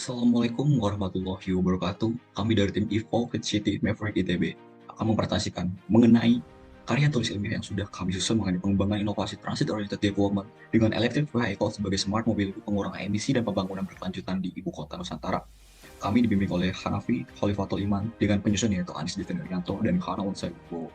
Assalamualaikum warahmatullahi wabarakatuh. Kami dari tim Evolved City Maverick ITB akan mempresentasikan mengenai karya tulis ilmiah yang sudah kami susun mengenai pengembangan inovasi transit oriented development dengan electric vehicle sebagai smart mobility pengurangan emisi dan pembangunan berkelanjutan di ibu kota Nusantara. Kami dibimbing oleh Hanafi Khalifatul Iman dengan penyusun yaitu Anis Devendrianto dan Khana Unsaibo.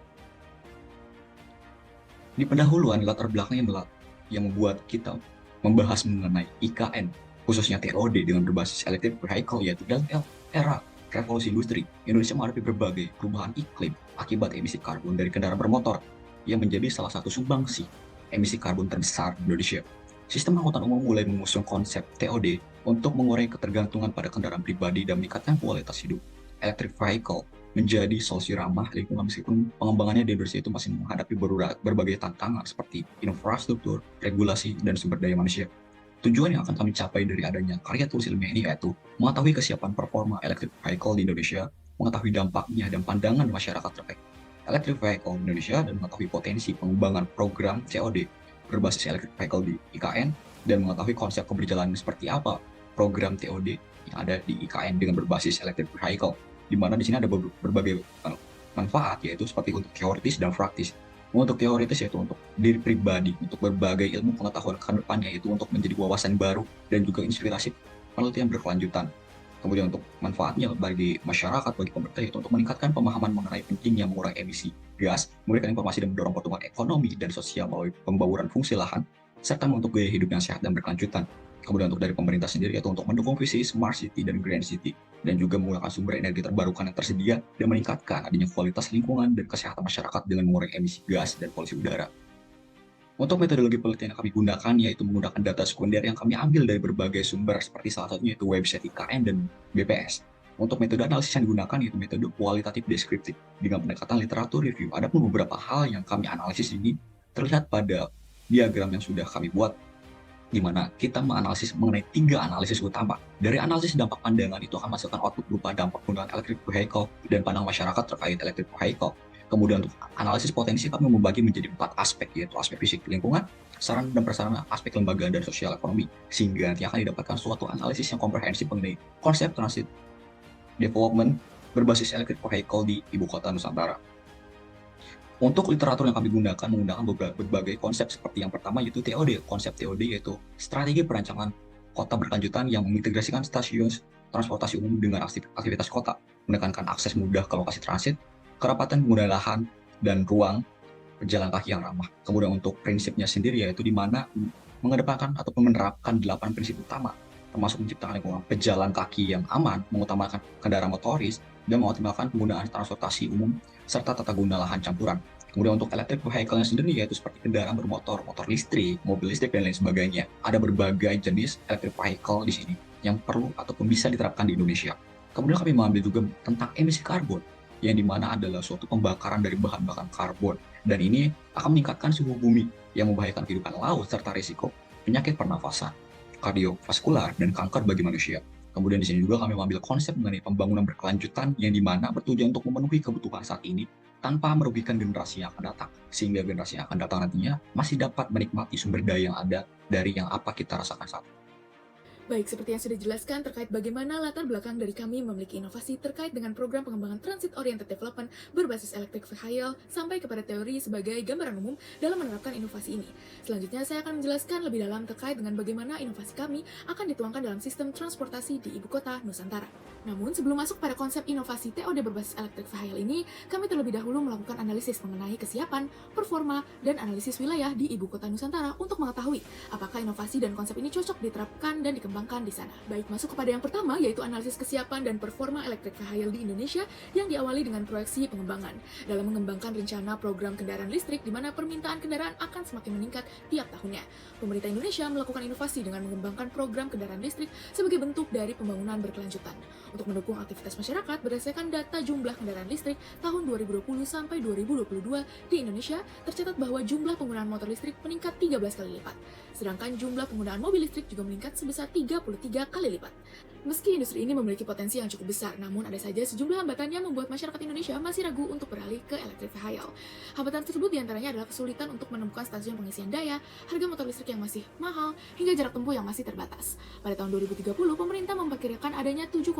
Di pendahuluan latar belakangnya yang membuat kita membahas mengenai IKN, khususnya TOD dengan berbasis electric vehicle, yaitu dalam era revolusi industri, Indonesia menghadapi berbagai perubahan iklim akibat emisi karbon dari kendaraan bermotor yang menjadi salah satu sumbangsi emisi karbon terbesar di Indonesia. Sistem angkutan umum mulai mengusung konsep TOD untuk mengurangi ketergantungan pada kendaraan pribadi dan meningkatkan kualitas hidup. Electric vehicle menjadi solusi ramah lingkungan meskipun pengembangannya di Indonesia itu masih menghadapi berbagai tantangan seperti infrastruktur, regulasi, dan sumber daya manusia. Tujuan yang akan kami capai dari adanya karya tulis ilmiah ini yaitu mengetahui kesiapan performa electric vehicle di Indonesia, mengetahui dampaknya dan pandangan masyarakat terkait electric vehicle di Indonesia, dan mengetahui potensi pengembangan program COD berbasis electric vehicle di IKN, dan mengetahui konsep keberjalanan seperti apa program TOD yang ada di IKN dengan berbasis electric vehicle, di mana di sini ada berbagai manfaat, yaitu seperti untuk teoritis dan praktis. Untuk teoritis yaitu untuk diri pribadi, untuk berbagai ilmu pengetahuan ke depannya, yaitu untuk menjadi wawasan baru dan juga inspirasi penelitian berkelanjutan. Kemudian untuk manfaatnya bagi masyarakat, bagi pemerintah, yaitu untuk meningkatkan pemahaman mengenai pentingnya mengurangi emisi gas, memberikan informasi dan mendorong pertumbuhan ekonomi dan sosial melalui pembauran fungsi lahan, serta untuk gaya hidup yang sehat dan berkelanjutan. Kemudian untuk dari pemerintah sendiri yaitu untuk mendukung visi Smart City dan Green City, dan juga menggunakan sumber energi terbarukan yang tersedia dan meningkatkan adanya kualitas lingkungan dan kesehatan masyarakat dengan mengurangi emisi gas dan polusi udara. Untuk metodologi penelitian yang kami gunakan yaitu menggunakan data sekunder yang kami ambil dari berbagai sumber seperti salah satunya itu website IKN dan BPS. Untuk metode analisis yang digunakan yaitu metode kualitatif deskriptif dengan pendekatan literatur review. Adapun beberapa hal yang kami analisis ini terlihat pada diagram yang sudah kami buat, di mana kita menganalisis mengenai 3 analisis utama. Dari analisis dampak pandangan itu akan menghasilkan output berupa dampak penggunaan electric vehicle dan pandangan masyarakat terkait electric vehicle. Kemudian untuk analisis potensi kami membagi menjadi 4 aspek, yaitu aspek fisik lingkungan, sarana dan prasarana, aspek lembaga dan sosial ekonomi, sehingga nanti akan didapatkan suatu analisis yang komprehensif mengenai konsep transit development berbasis electric vehicle di ibu kota Nusantara. Untuk literatur yang kami gunakan menggunakan berbagai konsep seperti yang pertama yaitu TOD. Konsep TOD yaitu strategi perancangan kota berkelanjutan yang mengintegrasikan stasiun transportasi umum dengan aktivitas kota, menekankan akses mudah ke lokasi transit, kerapatan penggunaan lahan, dan ruang pejalan kaki yang ramah. Kemudian untuk prinsipnya sendiri yaitu di mana mengedepankan ataupun menerapkan 8 prinsip utama, termasuk menciptakan lingkungan pejalan kaki yang aman, mengutamakan kendaraan motoris, dan mengoptimalkan penggunaan transportasi umum serta tata guna lahan campuran. Kemudian untuk electric vehicle-nya sendiri yaitu seperti kendaraan bermotor, motor listrik, mobil listrik, dan lain sebagainya. Ada berbagai jenis electric vehicle di sini yang perlu ataupun bisa diterapkan di Indonesia. Kemudian kami mengambil juga tentang emisi karbon, yang dimana adalah suatu pembakaran dari bahan bakar karbon. Dan ini akan meningkatkan suhu bumi yang membahayakan kehidupan laut serta risiko penyakit pernafasan, kardiovaskular, dan kanker bagi manusia. Kemudian di sini juga kami mengambil konsep mengenai pembangunan berkelanjutan yang dimana bertujuan untuk memenuhi kebutuhan saat ini tanpa merugikan generasi yang akan datang, sehingga generasi yang akan datang nantinya masih dapat menikmati sumber daya yang ada dari yang apa kita rasakan saat ini. Baik, seperti yang sudah dijelaskan terkait bagaimana latar belakang dari kami memiliki inovasi terkait dengan program pengembangan Transit Oriented Development berbasis electric vehicle sampai kepada teori sebagai gambaran umum dalam menerapkan inovasi ini. Selanjutnya, saya akan menjelaskan lebih dalam terkait dengan bagaimana inovasi kami akan dituangkan dalam sistem transportasi di Ibu Kota Nusantara. Namun, sebelum masuk pada konsep inovasi TOD berbasis electric vehicle ini, kami terlebih dahulu melakukan analisis mengenai kesiapan, performa, dan analisis wilayah di Ibu Kota Nusantara untuk mengetahui apakah inovasi dan konsep ini cocok diterapkan dan dikembangkan di sana. Baik, masuk kepada yang pertama yaitu analisis kesiapan dan performa electric vehicle di Indonesia yang diawali dengan proyeksi pengembangan. Dalam mengembangkan rencana program kendaraan listrik di mana permintaan kendaraan akan semakin meningkat tiap tahunnya. Pemerintah Indonesia melakukan inovasi dengan mengembangkan program kendaraan listrik sebagai bentuk dari pembangunan berkelanjutan. Untuk mendukung aktivitas masyarakat berdasarkan data jumlah kendaraan listrik tahun 2020 sampai 2022 di Indonesia, tercatat bahwa jumlah penggunaan motor listrik meningkat 13 kali lipat. Sedangkan jumlah penggunaan mobil listrik juga meningkat sebesar 3 33 kali lipat. Meski industri ini memiliki potensi yang cukup besar, namun ada saja sejumlah hambatan yang membuat masyarakat Indonesia masih ragu untuk beralih ke electric vehicle. Hambatan tersebut diantaranya adalah kesulitan untuk menemukan stasiun pengisian daya, harga motor listrik yang masih mahal, hingga jarak tempuh yang masih terbatas. Pada tahun 2030, pemerintah memperkirakan adanya 7,46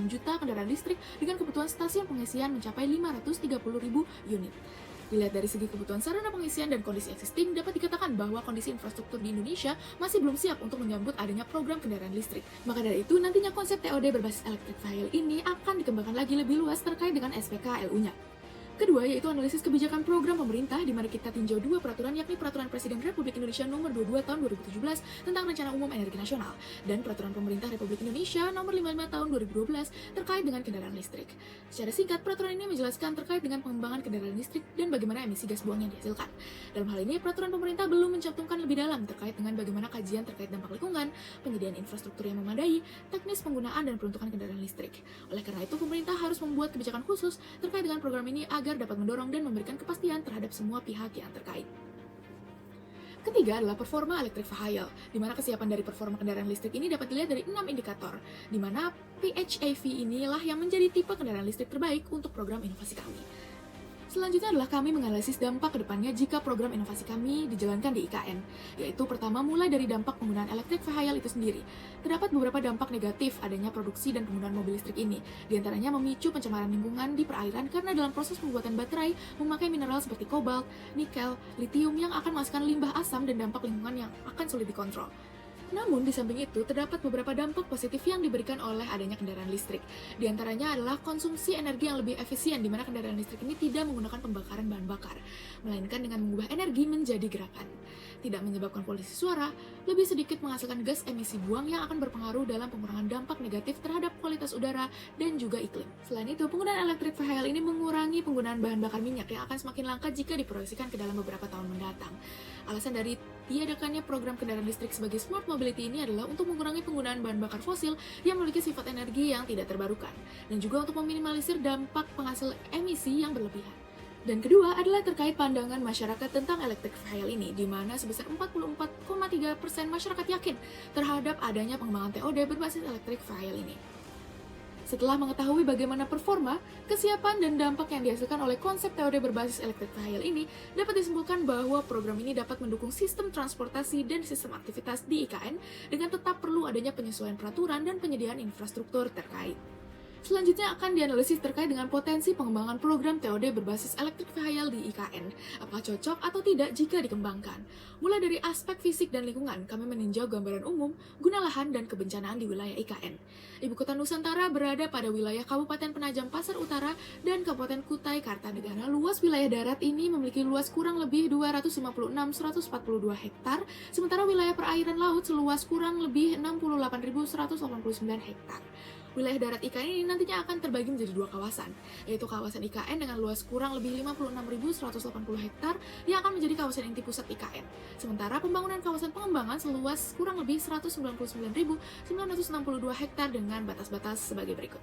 juta kendaraan listrik dengan kebutuhan stasiun pengisian mencapai 530.000 unit. Dilihat dari segi kebutuhan sarana pengisian dan kondisi existing, dapat dikatakan bahwa kondisi infrastruktur di Indonesia masih belum siap untuk menyambut adanya program kendaraan listrik. Maka dari itu, nantinya konsep TOD berbasis electric vehicle ini akan dikembangkan lagi lebih luas terkait dengan SPK LU-nya. Kedua, yaitu analisis kebijakan program pemerintah, di mana kita tinjau dua peraturan, yakni Peraturan Presiden Republik Indonesia Nomor 22 Tahun 2017 tentang Rencana Umum Energi Nasional dan Peraturan Pemerintah Republik Indonesia Nomor 55 Tahun 2012 terkait dengan kendaraan listrik. Secara singkat, peraturan ini menjelaskan terkait dengan pengembangan kendaraan listrik dan bagaimana emisi gas buang yang dihasilkan. Dalam hal ini, peraturan pemerintah belum mencantumkan lebih dalam terkait dengan bagaimana kajian terkait dampak lingkungan, penyediaan infrastruktur yang memadai, teknis penggunaan dan peruntukan kendaraan listrik. Oleh karena itu, pemerintah harus membuat kebijakan khusus terkait dengan program ini agar dapat mendorong dan memberikan kepastian terhadap semua pihak yang terkait. Ketiga adalah performa electric vehicle, di mana kesiapan dari performa kendaraan listrik ini dapat dilihat dari 6 indikator, di mana PHEV inilah yang menjadi tipe kendaraan listrik terbaik untuk program inovasi kami. Selanjutnya adalah kami menganalisis dampak ke depannya jika program inovasi kami dijalankan di IKN, yaitu pertama mulai dari dampak penggunaan electric vehicle itu sendiri. Terdapat beberapa dampak negatif adanya produksi dan penggunaan mobil listrik ini, diantaranya memicu pencemaran lingkungan di perairan karena dalam proses pembuatan baterai memakai mineral seperti kobalt, nikel, litium yang akan menghasilkan limbah asam dan dampak lingkungan yang akan sulit dikontrol. Namun, di samping itu, terdapat beberapa dampak positif yang diberikan oleh adanya kendaraan listrik. Di antaranya adalah konsumsi energi yang lebih efisien, di mana kendaraan listrik ini tidak menggunakan pembakaran bahan bakar, melainkan dengan mengubah energi menjadi gerakan. Tidak menyebabkan polusi suara, lebih sedikit menghasilkan gas emisi buang yang akan berpengaruh dalam pengurangan dampak negatif terhadap kualitas udara dan juga iklim. Selain itu, penggunaan electric vehicle ini mengurangi penggunaan bahan bakar minyak yang akan semakin langka jika diproyeksikan ke dalam beberapa tahun mendatang. Alasan dari tiadakannya program kendaraan listrik sebagai smart mobility ini adalah untuk mengurangi penggunaan bahan bakar fosil yang memiliki sifat energi yang tidak terbarukan, dan juga untuk meminimalisir dampak penghasil emisi yang berlebihan. Dan kedua adalah terkait pandangan masyarakat tentang electric vehicle ini, di mana sebesar 44,3% masyarakat yakin terhadap adanya pengembangan TOD berbasis electric vehicle ini. Setelah mengetahui bagaimana performa, kesiapan, dan dampak yang dihasilkan oleh konsep TOD berbasis electric vehicle ini, dapat disimpulkan bahwa program ini dapat mendukung sistem transportasi dan sistem aktivitas di IKN dengan tetap perlu adanya penyesuaian peraturan dan penyediaan infrastruktur terkait. Selanjutnya akan dianalisis terkait dengan potensi pengembangan program TOD berbasis electric vehicle di IKN. Apakah cocok atau tidak jika dikembangkan? Mulai dari aspek fisik dan lingkungan, kami meninjau gambaran umum, guna lahan, dan kebencanaan di wilayah IKN. Ibu kota Nusantara berada pada wilayah Kabupaten Penajam Pasar Utara dan Kabupaten Kutai Kartanegara. Luas wilayah darat ini memiliki luas kurang lebih 256.142 hektar, sementara wilayah perairan laut seluas kurang lebih 68.189 hektar. Wilayah darat IKN ini nantinya akan terbagi menjadi dua kawasan, yaitu kawasan IKN dengan luas kurang lebih 56.180 hektar yang akan menjadi kawasan inti pusat IKN. Sementara pembangunan kawasan pengembangan seluas kurang lebih 199.962 hektar dengan batas-batas sebagai berikut.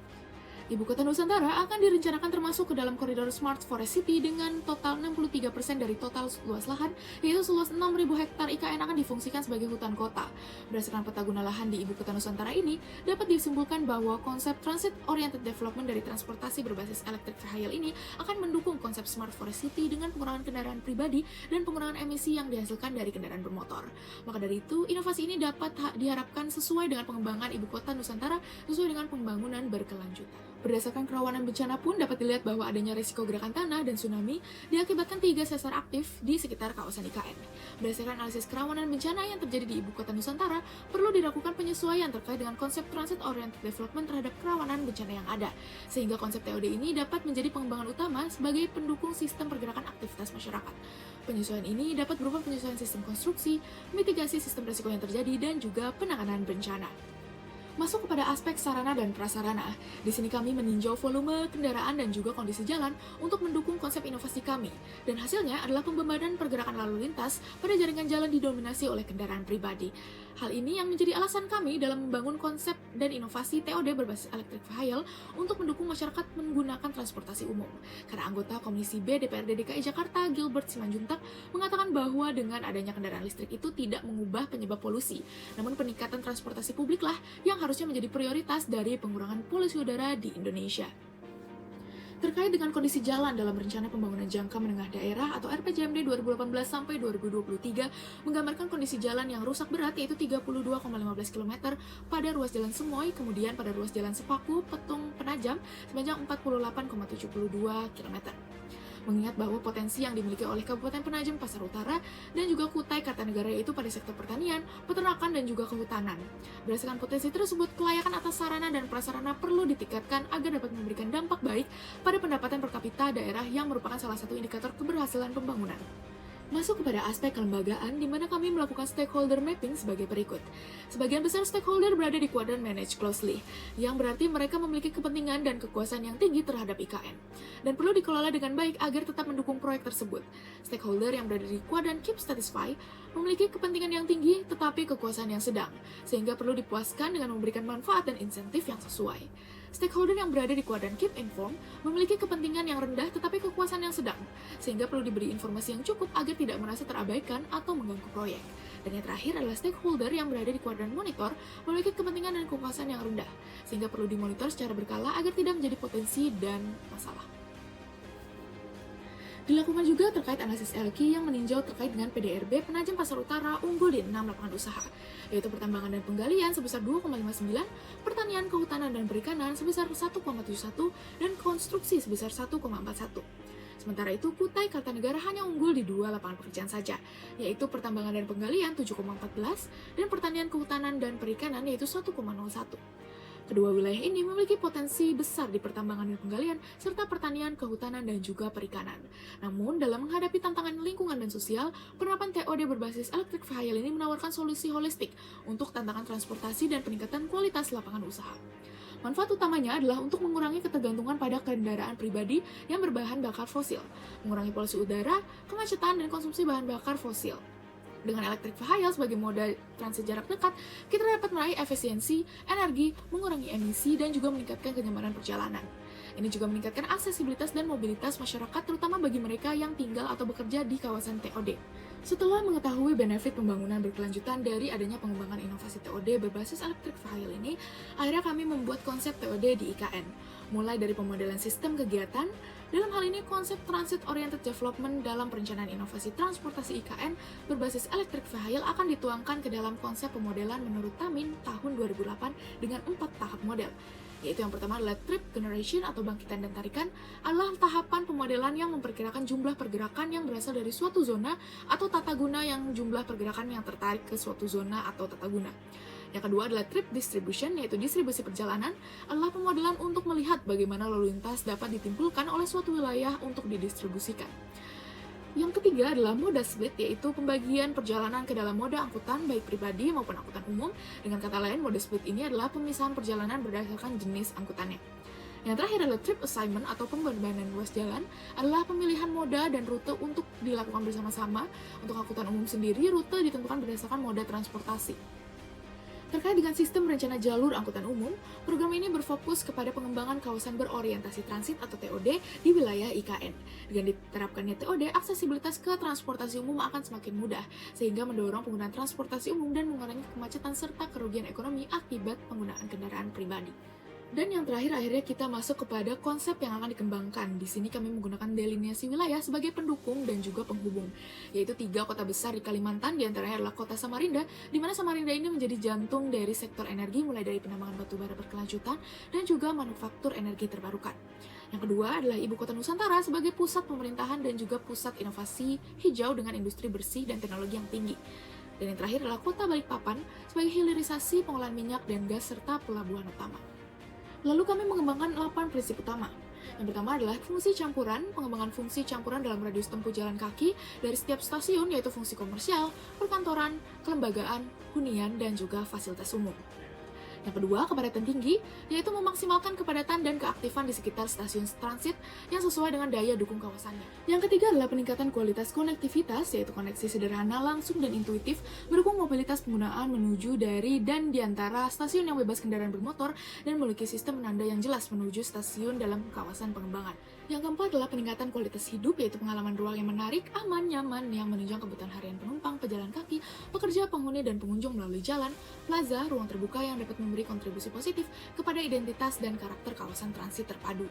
Ibu kota Nusantara akan direncanakan termasuk ke dalam koridor Smart Forest City dengan total 63% dari total luas lahan, yaitu seluas 6.000 hektar IKN akan difungsikan sebagai hutan kota. Berdasarkan peta guna lahan di Ibu kota Nusantara ini, dapat disimpulkan bahwa konsep Transit Oriented Development dari transportasi berbasis electric vehicle ini akan mendukung konsep Smart Forest City dengan pengurangan kendaraan pribadi dan pengurangan emisi yang dihasilkan dari kendaraan bermotor. Maka dari itu, inovasi ini dapat diharapkan sesuai dengan pengembangan Ibu kota Nusantara sesuai dengan pembangunan berkelanjutan. Berdasarkan kerawanan bencana pun dapat dilihat bahwa adanya risiko gerakan tanah dan tsunami diakibatkan 3 sesar aktif di sekitar kawasan IKN. Berdasarkan analisis kerawanan bencana yang terjadi di Ibu kota Nusantara, perlu dilakukan penyesuaian terkait dengan konsep Transit Oriented Development terhadap kerawanan bencana yang ada, sehingga konsep TOD ini dapat menjadi pengembangan utama sebagai pendukung sistem pergerakan aktivitas masyarakat. Penyesuaian ini dapat berupa penyesuaian sistem konstruksi, mitigasi sistem risiko yang terjadi, dan juga penanganan bencana. Masuk kepada aspek sarana dan prasarana. Di sini kami meninjau volume kendaraan dan juga kondisi jalan untuk mendukung konsep inovasi kami. Dan hasilnya adalah pembebanan pergerakan lalu lintas pada jaringan jalan didominasi oleh kendaraan pribadi. Hal ini yang menjadi alasan kami dalam membangun konsep dan inovasi TOD berbasis electric vehicle untuk mendukung masyarakat menggunakan transportasi umum. Karena anggota Komisi B DPRD DKI Jakarta, Gilbert Simanjuntak, mengatakan bahwa dengan adanya kendaraan listrik itu tidak mengubah penyebab polusi, namun peningkatan transportasi publik lah yang harusnya menjadi prioritas dari pengurangan polusi udara di Indonesia. Terkait dengan kondisi jalan dalam Rencana Pembangunan Jangka Menengah Daerah atau RPJMD 2018 sampai 2023 menggambarkan kondisi jalan yang rusak berat yaitu 32,15 km pada ruas jalan Semoy, kemudian pada ruas jalan Sepaku, Petung, Penajam sepanjang 48,72 km. Mengingat bahwa potensi yang dimiliki oleh Kabupaten Penajam, Pasar Utara, dan juga Kutai Kartanegara yaitu pada sektor pertanian, peternakan, dan juga kehutanan. Berdasarkan potensi tersebut, kelayakan atas sarana dan prasarana perlu ditingkatkan agar dapat memberikan dampak baik pada pendapatan per kapita daerah yang merupakan salah satu indikator keberhasilan pembangunan. Masuk kepada aspek kelembagaan, di mana kami melakukan stakeholder mapping sebagai berikut. Sebagian besar stakeholder berada di kuadran manage closely, yang berarti mereka memiliki kepentingan dan kekuasaan yang tinggi terhadap IKN, dan perlu dikelola dengan baik agar tetap mendukung proyek tersebut. Stakeholder yang berada di kuadran keep satisfy memiliki kepentingan yang tinggi tetapi kekuasaan yang sedang, sehingga perlu dipuaskan dengan memberikan manfaat dan insentif yang sesuai. Stakeholder yang berada di kuadran keep informed memiliki kepentingan yang rendah tetapi kekuasaan yang sedang, sehingga perlu diberi informasi yang cukup agar tidak merasa terabaikan atau mengganggu proyek. Dan yang terakhir adalah stakeholder yang berada di kuadran monitor memiliki kepentingan dan kekuasaan yang rendah, sehingga perlu dimonitor secara berkala agar tidak menjadi potensi dan masalah. Dilakukan juga terkait analisis LQ yang meninjau terkait dengan PDRB Penajam Pasar Utara unggul di 6 lapangan usaha, yaitu pertambangan dan penggalian sebesar 2,59, pertanian, kehutanan, dan perikanan sebesar 1,71, dan konstruksi sebesar 1,41. Sementara itu, Kutai Kartanegara hanya unggul di 2 lapangan pekerjaan saja, yaitu pertambangan dan penggalian 7,14, dan pertanian, kehutanan, dan perikanan yaitu 1,01. Kedua wilayah ini memiliki potensi besar di pertambangan dan penggalian, serta pertanian, kehutanan, dan juga perikanan. Namun, dalam menghadapi tantangan lingkungan dan sosial, penerapan TOD berbasis electric vehicle ini menawarkan solusi holistik untuk tantangan transportasi dan peningkatan kualitas lapangan usaha. Manfaat utamanya adalah untuk mengurangi ketergantungan pada kendaraan pribadi yang berbahan bakar fosil, mengurangi polusi udara, kemacetan, dan konsumsi bahan bakar fosil. Dengan electric vehicle sebagai moda transit jarak dekat, kita dapat meraih efisiensi, energi, mengurangi emisi, dan juga meningkatkan kenyamanan perjalanan. Ini juga meningkatkan aksesibilitas dan mobilitas masyarakat, terutama bagi mereka yang tinggal atau bekerja di kawasan TOD. Setelah mengetahui benefit pembangunan berkelanjutan dari adanya pengembangan inovasi TOD berbasis electric vehicle ini, akhirnya kami membuat konsep TOD di IKN, mulai dari pemodelan sistem kegiatan. Dalam hal ini, konsep Transit Oriented Development dalam perencanaan inovasi transportasi IKN berbasis electric vehicle akan dituangkan ke dalam konsep pemodelan menurut Tamin tahun 2008 dengan 4 tahap model. Yaitu yang pertama adalah trip generation atau bangkitan dan tarikan, adalah tahapan pemodelan yang memperkirakan jumlah pergerakan yang berasal dari suatu zona atau tata guna yang jumlah pergerakan yang tertarik ke suatu zona atau tata guna. Yang kedua adalah trip distribution, yaitu distribusi perjalanan, adalah pemodelan untuk melihat bagaimana lalu lintas dapat ditimpulkan oleh suatu wilayah untuk didistribusikan. Yang ketiga adalah moda split, yaitu pembagian perjalanan ke dalam moda angkutan baik pribadi maupun angkutan umum. Dengan kata lain, moda split ini adalah pemisahan perjalanan berdasarkan jenis angkutannya. Yang terakhir adalah trip assignment atau pembebanan ruas jalan, adalah pemilihan moda dan rute untuk dilakukan bersama-sama. Untuk angkutan umum sendiri, rute ditentukan berdasarkan moda transportasi. Terkait dengan sistem rencana jalur angkutan umum, program ini berfokus kepada pengembangan kawasan berorientasi transit atau TOD di wilayah IKN. Dengan diterapkannya TOD, aksesibilitas ke transportasi umum akan semakin mudah, sehingga mendorong penggunaan transportasi umum dan mengurangi kemacetan serta kerugian ekonomi akibat penggunaan kendaraan pribadi. Dan yang terakhir, akhirnya kita masuk kepada konsep yang akan dikembangkan. Di sini kami menggunakan delineasi wilayah sebagai pendukung dan juga penghubung, yaitu 3 kota besar di Kalimantan, diantaranya adalah kota Samarinda, di mana Samarinda ini menjadi jantung dari sektor energi, mulai dari penambangan batubara berkelanjutan dan juga manufaktur energi terbarukan. Yang kedua adalah Ibu Kota Nusantara sebagai pusat pemerintahan dan juga pusat inovasi hijau dengan industri bersih dan teknologi yang tinggi. Dan yang terakhir adalah Kota Balikpapan sebagai hilirisasi pengolahan minyak dan gas serta pelabuhan utama. Lalu kami mengembangkan 8 prinsip utama. Yang pertama adalah fungsi campuran, pengembangan fungsi campuran dalam radius tempuh jalan kaki dari setiap stasiun, yaitu fungsi komersial, perkantoran, kelembagaan, hunian, dan juga fasilitas umum. Yang kedua, kepadatan tinggi, yaitu memaksimalkan kepadatan dan keaktifan di sekitar stasiun transit yang sesuai dengan daya dukung kawasannya. Yang ketiga adalah peningkatan kualitas konektivitas, yaitu koneksi sederhana, langsung, dan intuitif, mendukung mobilitas penggunaan menuju dari dan di antara stasiun yang bebas kendaraan bermotor dan memiliki sistem penanda yang jelas menuju stasiun dalam kawasan pengembangan. Yang keempat adalah peningkatan kualitas hidup, yaitu pengalaman ruang yang menarik, aman, nyaman, yang menunjang kebutuhan harian penumpang, pejalan kaki, pekerja, penghuni, dan pengunjung melalui jalan, plaza, ruang terbuka yang dapat memberi kontribusi positif kepada identitas dan karakter kawasan transit terpadu.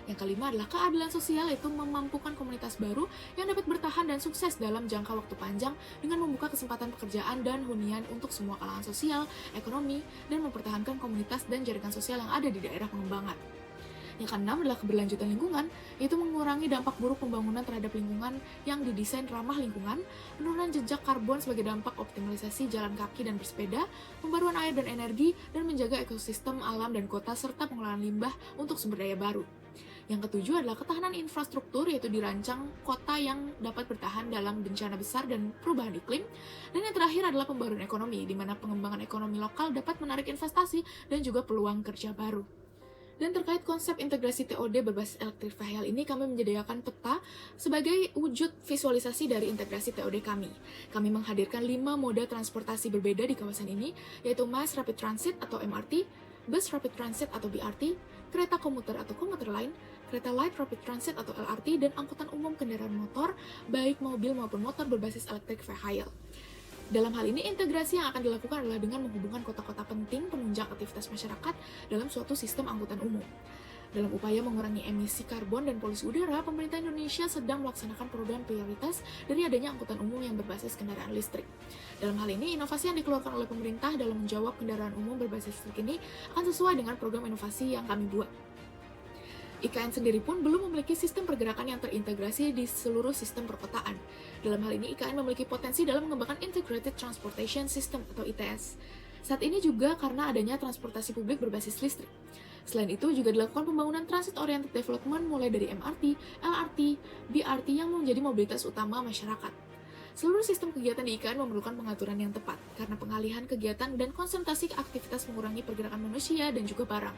Yang kelima adalah keadilan sosial, yaitu memampukan komunitas baru yang dapat bertahan dan sukses dalam jangka waktu panjang dengan membuka kesempatan pekerjaan dan hunian untuk semua kalangan sosial, ekonomi, dan mempertahankan komunitas dan jaringan sosial yang ada di daerah pengembangan. Yang keenam adalah keberlanjutan lingkungan, yaitu mengurangi dampak buruk pembangunan terhadap lingkungan yang didesain ramah lingkungan, penurunan jejak karbon sebagai dampak optimalisasi jalan kaki dan bersepeda, pembaruan air dan energi, dan menjaga ekosistem alam dan kota serta pengelolaan limbah untuk sumber daya baru. Yang ketujuh adalah ketahanan infrastruktur, yaitu dirancang kota yang dapat bertahan dalam bencana besar dan perubahan iklim. Dan yang terakhir adalah pembaruan ekonomi, di mana pengembangan ekonomi lokal dapat menarik investasi dan juga peluang kerja baru. Dan terkait konsep integrasi TOD berbasis electric vehicle ini, kami menyediakan peta sebagai wujud visualisasi dari integrasi TOD kami. Kami menghadirkan 5 moda transportasi berbeda di kawasan ini, yaitu Mass Rapid Transit atau MRT, Bus Rapid Transit atau BRT, kereta komuter atau komuter lain, kereta Light Rapid Transit atau LRT, dan angkutan umum kendaraan motor, baik mobil maupun motor berbasis electric vehicle. Dalam hal ini, integrasi yang akan dilakukan adalah dengan menghubungkan kota-kota penting penunjang aktivitas masyarakat dalam suatu sistem angkutan umum. Dalam upaya mengurangi emisi karbon dan polusi udara, pemerintah Indonesia sedang melaksanakan program prioritas dari adanya angkutan umum yang berbasis kendaraan listrik. Dalam hal ini, inovasi yang dikeluarkan oleh pemerintah dalam menjawab kendaraan umum berbasis listrik ini akan sesuai dengan program inovasi yang kami buat. IKN sendiri pun belum memiliki sistem pergerakan yang terintegrasi di seluruh sistem perkotaan. Dalam hal ini, IKN memiliki potensi dalam mengembangkan Integrated Transportation System atau ITS. Saat ini juga karena adanya transportasi publik berbasis listrik. Selain itu, juga dilakukan pembangunan Transit-Oriented Development mulai dari MRT, LRT, BRT yang menjadi mobilitas utama masyarakat. Seluruh sistem kegiatan di IKN memerlukan pengaturan yang tepat, karena pengalihan kegiatan dan konsentrasi aktivitas mengurangi pergerakan manusia dan juga barang.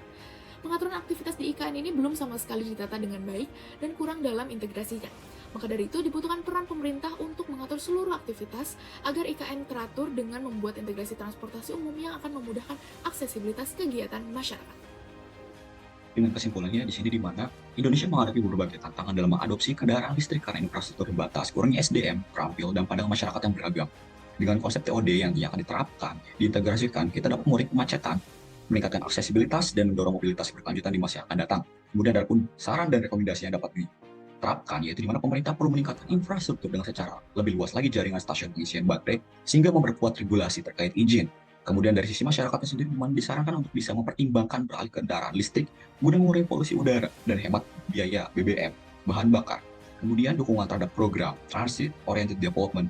Pengaturan aktivitas di IKN ini belum sama sekali ditata dengan baik dan kurang dalam integrasinya. Maka dari itu dibutuhkan peran pemerintah untuk mengatur seluruh aktivitas agar IKN teratur dengan membuat integrasi transportasi umum yang akan memudahkan aksesibilitas kegiatan masyarakat. Dengan kesimpulannya di sini di mana Indonesia menghadapi berbagai tantangan dalam mengadopsi kendaraan listrik karena infrastruktur terbatas, kurangnya SDM, terampil, dan pandangan masyarakat yang beragam. Dengan konsep TOD yang akan diterapkan, diintegrasikan, kita dapat mengurangi kemacetan, meningkatkan aksesibilitas, dan mendorong mobilitas berkelanjutan di masa yang akan datang. Kemudian ada pun saran dan rekomendasi yang dapat diterapkan, yaitu di mana pemerintah perlu meningkatkan infrastruktur dengan secara lebih luas lagi jaringan stasiun pengisian baterai, sehingga memperkuat regulasi terkait izin. Kemudian dari sisi masyarakatnya sendiri memang disarankan untuk bisa mempertimbangkan beralih ke kendaraan listrik, guna mengurangi polusi udara dan hemat biaya BBM, bahan bakar. Kemudian dukungan terhadap program Transit Oriented Development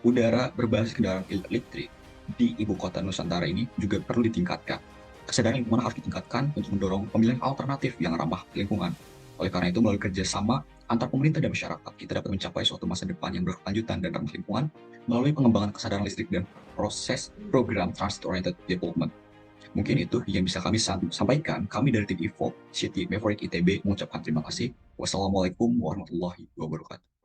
udara berbasis kendaraan listrik di ibu kota Nusantara ini juga perlu ditingkatkan. Kesadaran lingkungan harus ditingkatkan untuk mendorong pemilihan alternatif yang ramah lingkungan. Oleh karena itu, melalui kerjasama antar pemerintah dan masyarakat, kita dapat mencapai suatu masa depan yang berkelanjutan dan ramah lingkungan melalui pengembangan kesadaran listrik dan proses program Transit Oriented Development. Mungkin itu yang bisa kami sampaikan. Kami dari tim Evolve City Maverick ITB mengucapkan terima kasih. Wassalamualaikum warahmatullahi wabarakatuh.